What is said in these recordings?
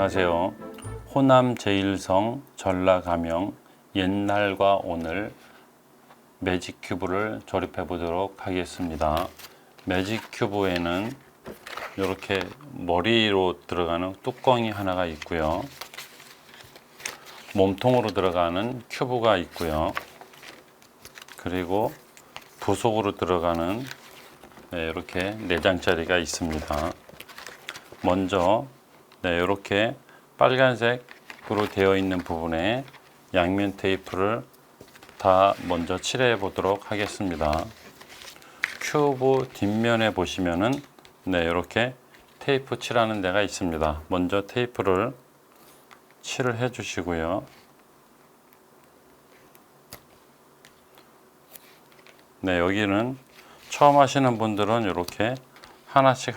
안녕하세요. 호남 제1성 전라가명 옛날과 오늘 매직 큐브를 조립해 보도록 하겠습니다. 매직 큐브에는 이렇게 머리로 들어가는 뚜껑이 하나가 있고요. 몸통으로 들어가는 큐브가 있고요. 그리고 부속으로 들어가는 이렇게 4장짜리가 있습니다. 먼저 이렇게 빨간색으로 되어 있는 부분에 양면 테이프를 다 먼저 칠해 보도록 하겠습니다. 큐브 뒷면에 보시면은 이렇게 테이프 칠하는 데가 있습니다. 먼저 테이프를 칠을 해 주시고요. 여기는 처음 하시는 분들은 이렇게 하나씩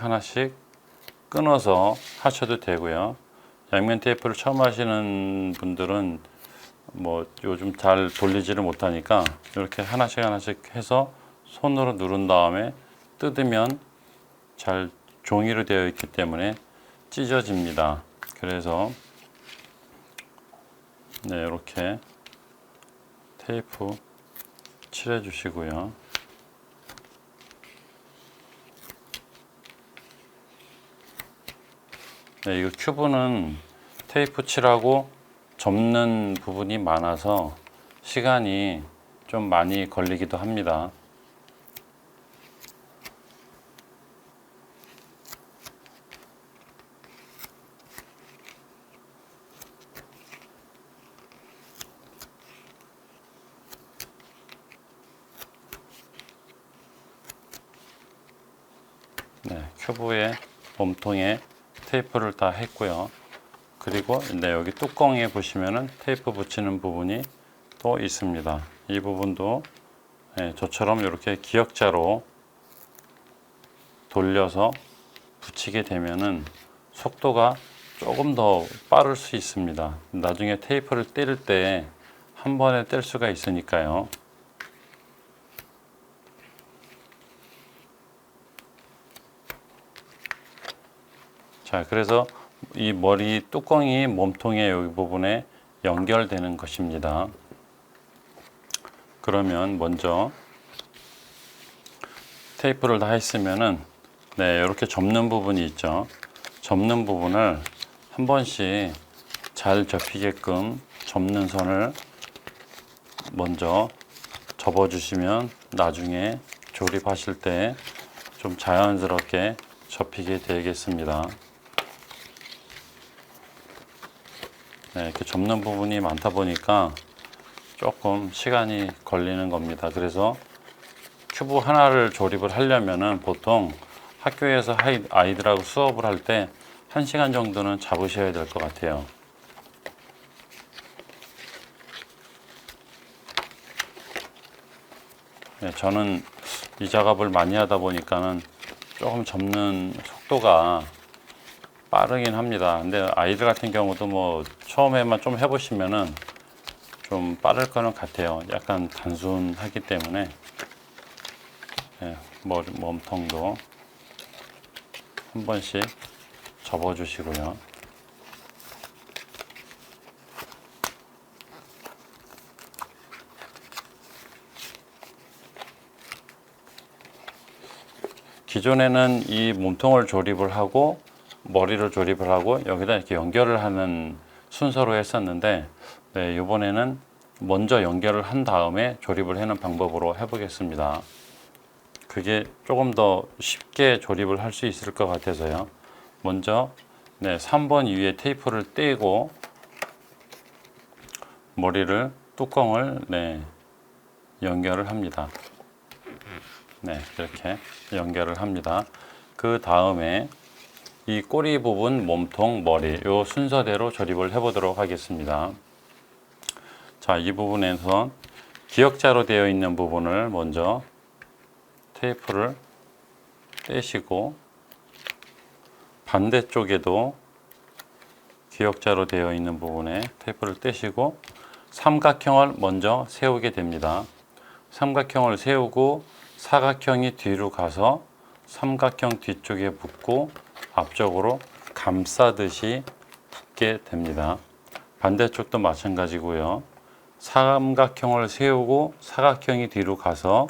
끊어서 하셔도 되고요. 양면 테이프를 처음 하시는 분들은 요즘 잘 돌리지를 못하니까 이렇게 하나씩 해서 손으로 누른 다음에 뜯으면 잘 종이로 되어 있기 때문에 찢어집니다. 그래서 이렇게 테이프 칠해 주시고요. 이거 큐브는 테이프 칠하고 접는 부분이 많아서 시간이 좀 많이 걸리기도 합니다. 큐브의 몸통에 테이프를 다 했고요. 그리고 여기 뚜껑에 보시면은 테이프 붙이는 부분이 또 있습니다. 이 부분도 저처럼 이렇게 기역자로 돌려서 붙이게 되면은 속도가 조금 더 빠를 수 있습니다. 나중에 테이프를 뗄 때 한 번에 뗄 수가 있으니까요. 자, 그래서 이 머리 뚜껑이 몸통의 여기 부분에 연결되는 것입니다. 그러면 먼저 테이프를 다 했으면은 이렇게 접는 부분이 있죠. 접는 부분을 한 번씩 잘 접히게끔 접는 선을 먼저 접어 주시면 나중에 조립하실 때 좀 자연스럽게 접히게 되겠습니다. 이렇게 접는 부분이 많다 보니까 조금 시간이 걸리는 겁니다. 그래서 큐브 하나를 조립을 하려면은 보통 학교에서 아이들하고 수업을 할 때 1시간 정도는 잡으셔야 될 것 같아요. 저는 이 작업을 많이 하다 보니까는 조금 접는 속도가 빠르긴 합니다. 근데 아이들 같은 경우도 처음에만 좀 해보시면은 좀 빠를 거는 같아요. 약간 단순하기 때문에 몸통도 한 번씩 접어 주시고요. 기존에는 이 몸통을 조립을 하고 머리를 조립을 하고 여기다 이렇게 연결을 하는 순서로 했었는데 이번에는 먼저 연결을 한 다음에 조립을 하는 방법으로 해보겠습니다. 그게 조금 더 쉽게 조립을 할 수 있을 것 같아서요. 먼저 3번 위에 테이프를 떼고 머리를 뚜껑을 연결을 합니다. 이렇게 연결을 합니다. 그 다음에 이 꼬리 부분, 몸통, 머리 이 순서대로 조립을 해 보도록 하겠습니다. 자, 이 부분에서 기역자로 되어 있는 부분을 먼저 테이프를 떼시고 반대쪽에도 기역자로 되어 있는 부분에 테이프를 떼시고 삼각형을 먼저 세우게 됩니다. 삼각형을 세우고 사각형이 뒤로 가서 삼각형 뒤쪽에 붙고 앞쪽으로 감싸듯이 붙게 됩니다. 반대쪽도 마찬가지고요. 삼각형을 세우고 사각형이 뒤로 가서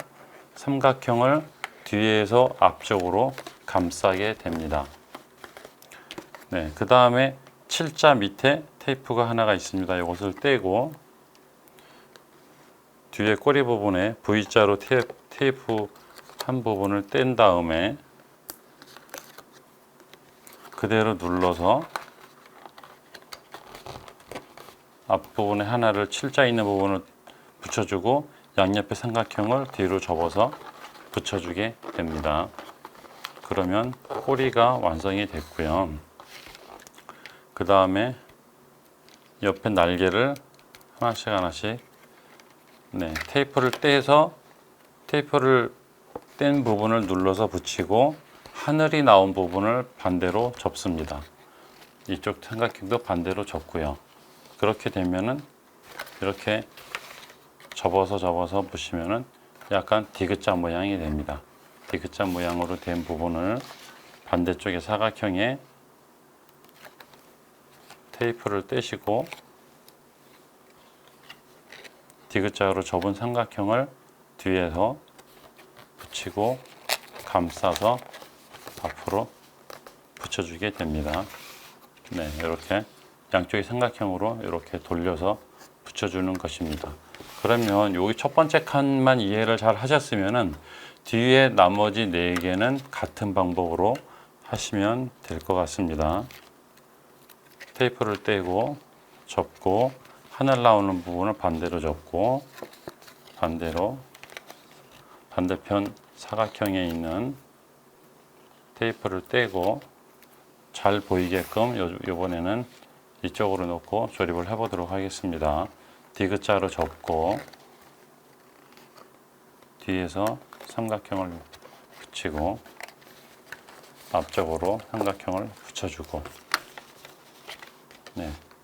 삼각형을 뒤에서 앞쪽으로 감싸게 됩니다. 네, 그 다음에 7자 밑에 테이프가 하나가 있습니다. 이것을 떼고 뒤에 꼬리 부분에 V자로 테이프 한 부분을 뗀 다음에 그대로 눌러서 앞부분에 하나를 7자 있는 부분을 붙여주고 양옆의 삼각형을 뒤로 접어서 붙여주게 됩니다. 그러면 꼬리가 완성이 됐고요. 그 다음에 옆에 날개를 하나씩 테이프를 떼서 테이프를 뗀 부분을 눌러서 붙이고 하늘이 나온 부분을 반대로 접습니다. 이쪽 삼각형도 반대로 접고요. 그렇게 되면은 이렇게 접어서 보시면은 약간 디귿자 모양이 됩니다. 디귿자 모양으로 된 부분을 반대쪽의 사각형에 테이프를 떼시고 디귿자로 접은 삼각형을 뒤에서 붙이고 감싸서 앞으로 붙여주게 됩니다. 네, 이렇게 양쪽의 삼각형으로 이렇게 돌려서 붙여주는 것입니다. 그러면 여기 첫 번째 칸만 이해를 잘 하셨으면은 뒤에 나머지 4개는 같은 방법으로 하시면 될 것 같습니다. 테이프를 떼고 접고 하늘 나오는 부분을 반대로 접고 반대편 사각형에 있는 테이프를 떼고 잘 보이게끔 이번에는 이쪽으로 놓고 조립을 해보도록 하겠습니다. 디귿자로 접고 뒤에서 삼각형을 붙이고 앞쪽으로 삼각형을 붙여주고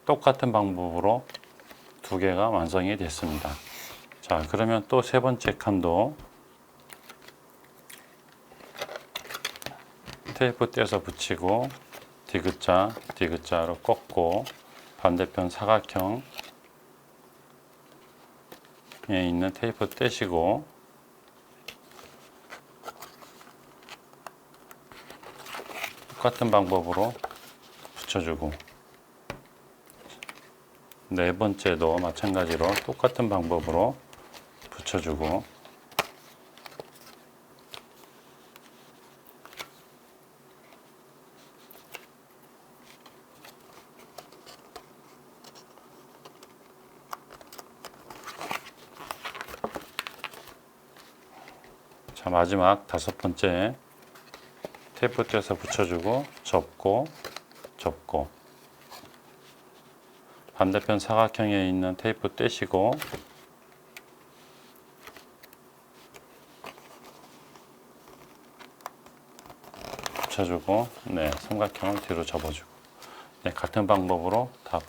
똑같은 방법으로 2개가 완성이 됐습니다. 자, 그러면 또 세 번째 칸도 테이프 떼서 붙이고 디귿자로 꺾고 반대편 사각형에 있는 테이프 떼시고 똑같은 방법으로 붙여주고 네 번째도 마찬가지로 똑같은 방법으로 붙여주고 자, 마지막 5번째 테이프 떼서 붙여주고 접고 반대편 사각형에 있는 테이프 떼시고 붙여주고 삼각형을 뒤로 접어주고 같은 방법으로 다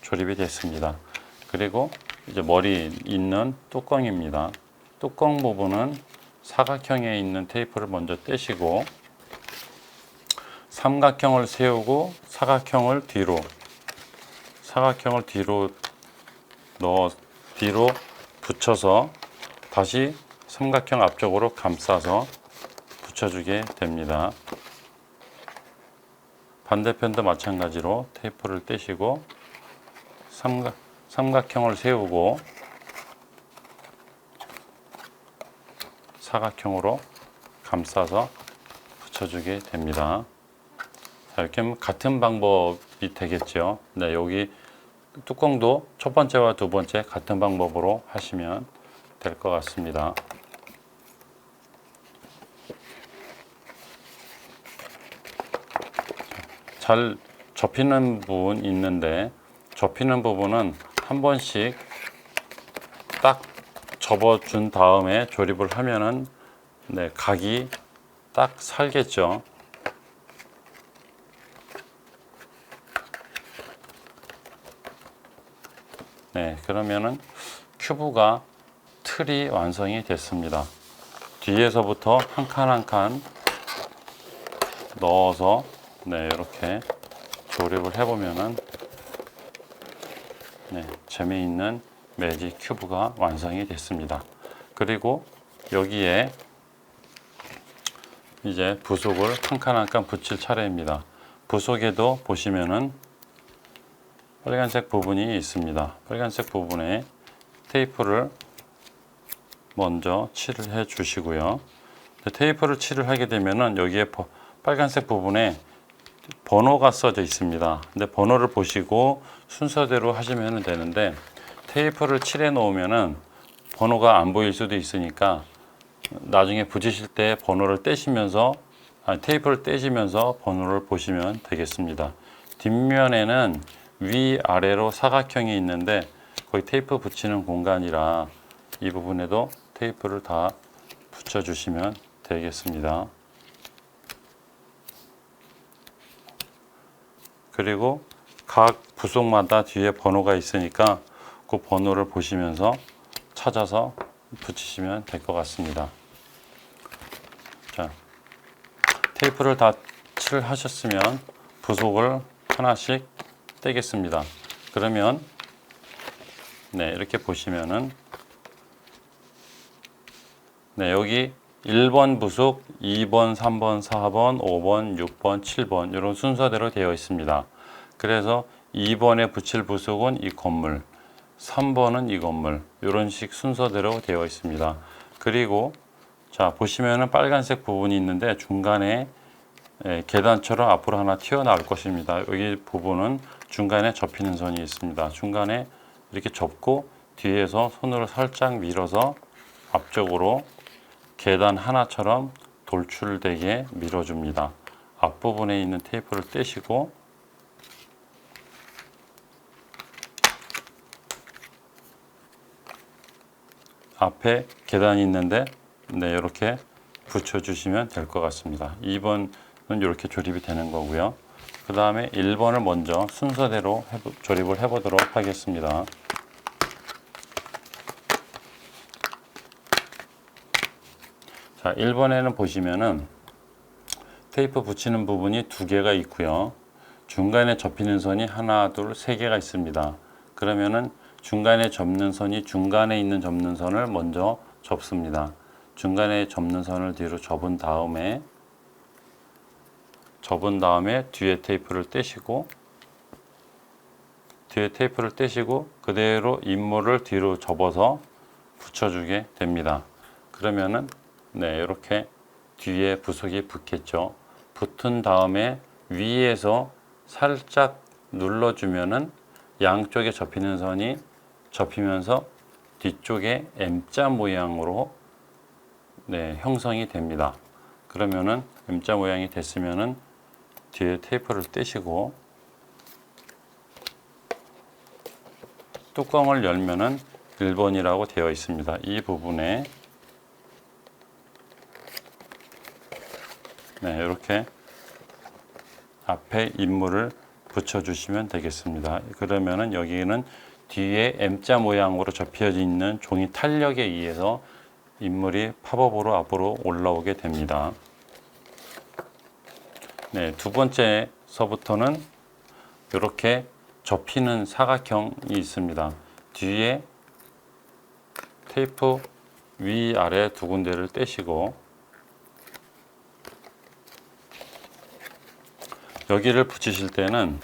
조립이 됐습니다. 그리고 이제 머리 있는 뚜껑입니다. 뚜껑 부분은 사각형에 있는 테이프를 먼저 떼시고 삼각형을 세우고 사각형을 뒤로 뒤로 붙여서 다시 삼각형 앞쪽으로 감싸서 붙여주게 됩니다. 반대편도 마찬가지로 테이프를 떼시고 삼각형을 세우고 사각형으로 감싸서 붙여주게 됩니다. 자, 이렇게 하면 같은 방법이 되겠죠. 여기 뚜껑도 첫 번째와 두 번째 같은 방법으로 하시면 될 것 같습니다. 잘 접히는 부분 있는데 접히는 부분은 한 번씩 딱 접어준 다음에 조립을 하면은 각이 딱 살겠죠. 그러면은 큐브가 틀이 완성이 됐습니다. 뒤에서부터 한 칸 한 칸 넣어서 이렇게 조립을 해보면은 재미있는 매직 큐브가 완성이 됐습니다. 그리고 여기에 이제 부속을 한 칸 한 칸 붙일 차례입니다. 부속에도 보시면은 빨간색 부분이 있습니다. 빨간색 부분에 테이프를 먼저 칠을 해 주시고요. 테이프를 칠을 하게 되면은 여기에 빨간색 부분에 번호가 써져 있습니다. 근데 번호를 보시고 순서대로 하시면 되는데 테이프를 칠해 놓으면은 번호가 안 보일 수도 있으니까 나중에 붙이실 때 번호를 떼시면서 테이프를 떼시면서 번호를 보시면 되겠습니다. 뒷면에는 위아래로 사각형이 있는데 거기 테이프 붙이는 공간이라 이 부분에도 테이프를 다 붙여 주시면 되겠습니다. 그리고 각 부속마다 뒤에 번호가 있으니까 그 번호를 보시면서 찾아서 붙이시면 될 것 같습니다. 자, 테이프를 다 칠하셨으면 부속을 하나씩 떼겠습니다. 그러면 이렇게 보시면은 여기 1번 부속, 2번, 3번, 4번, 5번, 6번, 7번 이런 순서대로 되어 있습니다. 그래서 2번에 붙일 부속은 이 건물, 3번은 이 건물 이런 식 순서대로 되어 있습니다. 그리고 자 보시면은 빨간색 부분이 있는데 중간에 계단처럼 앞으로 하나 튀어나올 것입니다. 여기 부분은 중간에 접히는 선이 있습니다. 중간에 이렇게 접고 뒤에서 손으로 살짝 밀어서 앞쪽으로 계단 하나처럼 돌출되게 밀어줍니다. 앞부분에 있는 테이프를 떼시고 앞에 계단이 있는데 이렇게 붙여주시면 될 것 같습니다. 2번은 이렇게 조립이 되는 거고요. 그 다음에 1번을 먼저 순서대로 조립을 해보도록 하겠습니다. 자, 1번에는 보시면은 테이프 붙이는 부분이 2개가 있고요. 중간에 접히는 선이 하나, 둘, 3개가 있습니다. 그러면은 중간에 접는 선이 중간에 있는 접는 선을 먼저 접습니다. 중간에 접는 선을 뒤로 접은 다음에 뒤에 테이프를 떼시고 그대로 임무를 뒤로 접어서 붙여주게 됩니다. 그러면은 이렇게 뒤에 부속이 붙겠죠. 붙은 다음에 위에서 살짝 눌러주면은 양쪽에 접히는 선이 접히면서 뒤쪽에 M자 모양으로 형성이 됩니다. 그러면은 M자 모양이 됐으면은 뒤에 테이프를 떼시고 뚜껑을 열면은 1번이라고 되어 있습니다. 이 부분에 이렇게 앞에 인물을 붙여주시면 되겠습니다. 그러면은 여기는 뒤에 M자 모양으로 접혀져 있는 종이 탄력에 의해서 인물이 팝업으로 앞으로 올라오게 됩니다. 두 번째서부터는 이렇게 접히는 사각형이 있습니다. 뒤에 테이프 위아래 2군데를 떼시고 여기를 붙이실 때는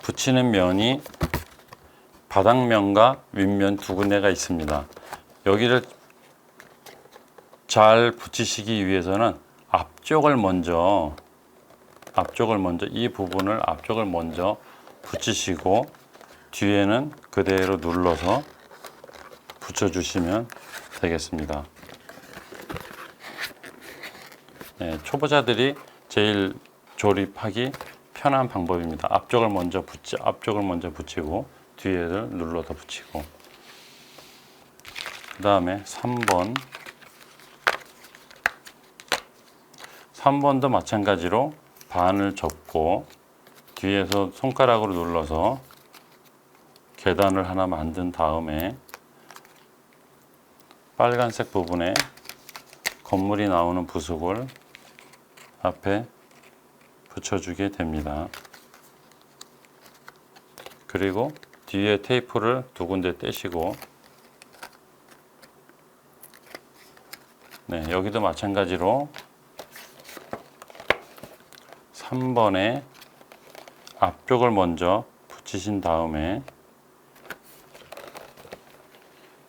붙이는 면이 바닥면과 윗면 2군데가 있습니다. 여기를 잘 붙이시기 위해서는 앞쪽을 먼저 이 부분을 앞쪽을 먼저 붙이시고 뒤에는 그대로 눌러서 붙여주시면 되겠습니다. 초보자들이 제일 조립하기 편한 방법입니다. 앞쪽을 먼저 붙이고 뒤에를 눌러서 붙이고 그 다음에 3번도 마찬가지로 반을 접고 뒤에서 손가락으로 눌러서 계단을 하나 만든 다음에 빨간색 부분에 건물이 나오는 부속을 앞에 붙여주게 됩니다. 그리고 뒤에 테이프를 두 군데 떼시고, 네, 여기도 마찬가지로 3번에 앞쪽을 먼저 붙이신 다음에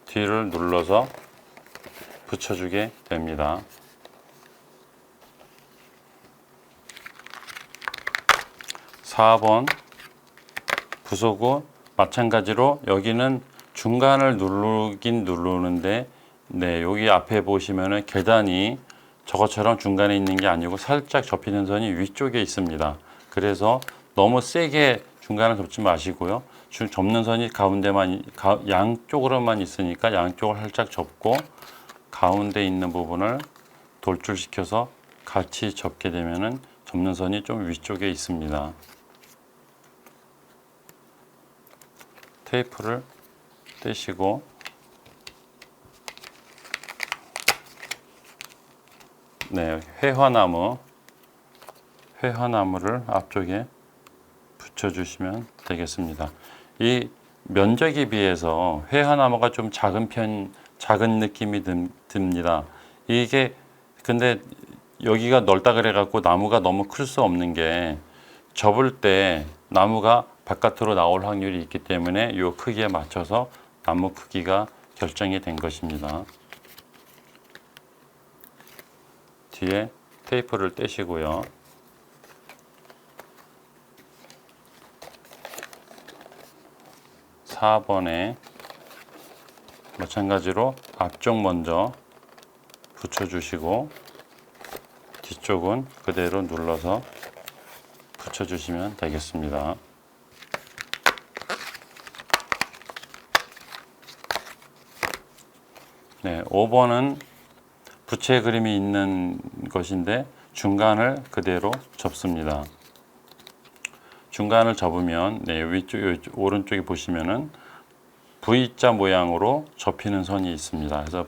뒤를 눌러서 붙여주게 됩니다. 4번 부속은 마찬가지로 여기는 중간을 누르긴 누르는데, 네, 여기 앞에 보시면은 계단이 저것처럼 중간에 있는 게 아니고 살짝 접히는 선이 위쪽에 있습니다. 그래서 너무 세게 중간을 접지 마시고요. 접는 선이 가운데만, 양쪽으로만 있으니까 양쪽을 살짝 접고 가운데 있는 부분을 돌출시켜서 같이 접게 되면은 접는 선이 좀 위쪽에 있습니다. 테이프를 떼시고, 네, 회화나무를 앞쪽에 붙여주시면 되겠습니다. 이 면적에 비해서 회화나무가 좀 작은 느낌이 듭니다. 이게 근데 여기가 넓다 그래 갖고 나무가 너무 클 수 없는 게, 접을 때 나무가 바깥으로 나올 확률이 있기 때문에 이 크기에 맞춰서 나무 크기가 결정이 된 것입니다. 뒤에 테이프를 떼시고요. (4번에) 마찬가지로 앞쪽 먼저 붙여주시고 뒤쪽은 그대로 눌러서 붙여주시면 되겠습니다. 네, 5번은 부채 그림이 있는 것인데 중간을 그대로 접습니다. 중간을 접으면, 네, 오른쪽에 보시면은 V자 모양으로 접히는 선이 있습니다. 그래서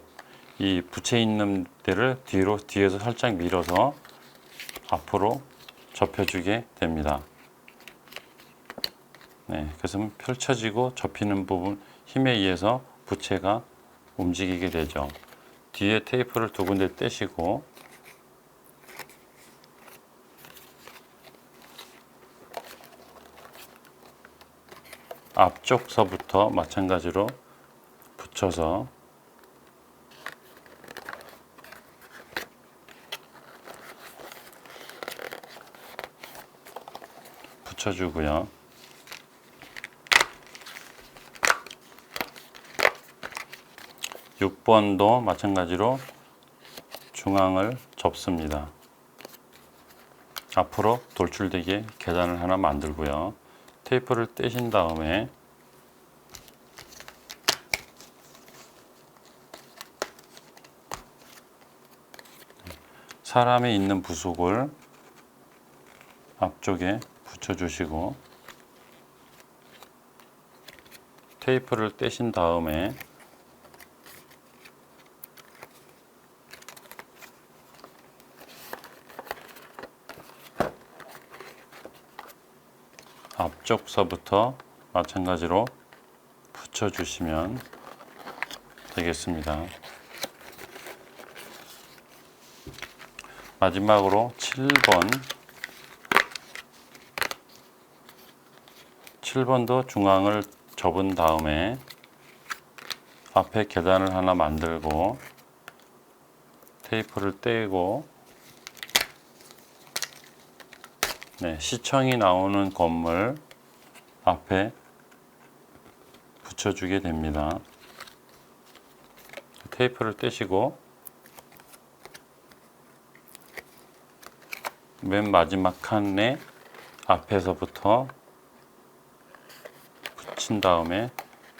이 부채 있는 데를 뒤에서 살짝 밀어서 앞으로 접혀주게 됩니다. 네, 그래서 펼쳐지고 접히는 부분 힘에 의해서 부채가 움직이게 되죠. 뒤에 테이프를 두 군데 떼시고 앞쪽서부터 마찬가지로 붙여서 붙여주고요. (6번도) 마찬가지로 중앙을 접습니다. 앞으로 돌출되게 계단을 하나 만들고요. 테이프를 떼신 다음에 사람이 있는 부속을 앞쪽에 붙여주시고 테이프를 떼신 다음에 앞쪽서부터 마찬가지로 붙여주시면 되겠습니다. 마지막으로 7번도 중앙을 접은 다음에 앞에 계단을 하나 만들고 테이프를 떼고, 네, 시청이 나오는 건물 앞에 붙여주게 됩니다. 테이프를 떼시고 맨 마지막 칸에 앞에서부터 붙인 다음에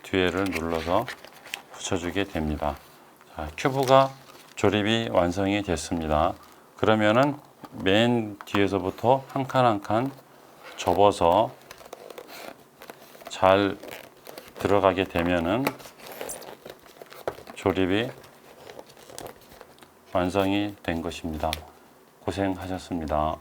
뒤에를 눌러서 붙여주게 됩니다. 자, 큐브가 조립이 완성이 됐습니다. 그러면은 맨 뒤에서부터 한 칸 한 칸 접어서 잘 들어가게 되면은 조립이 완성이 된 것입니다. 고생하셨습니다.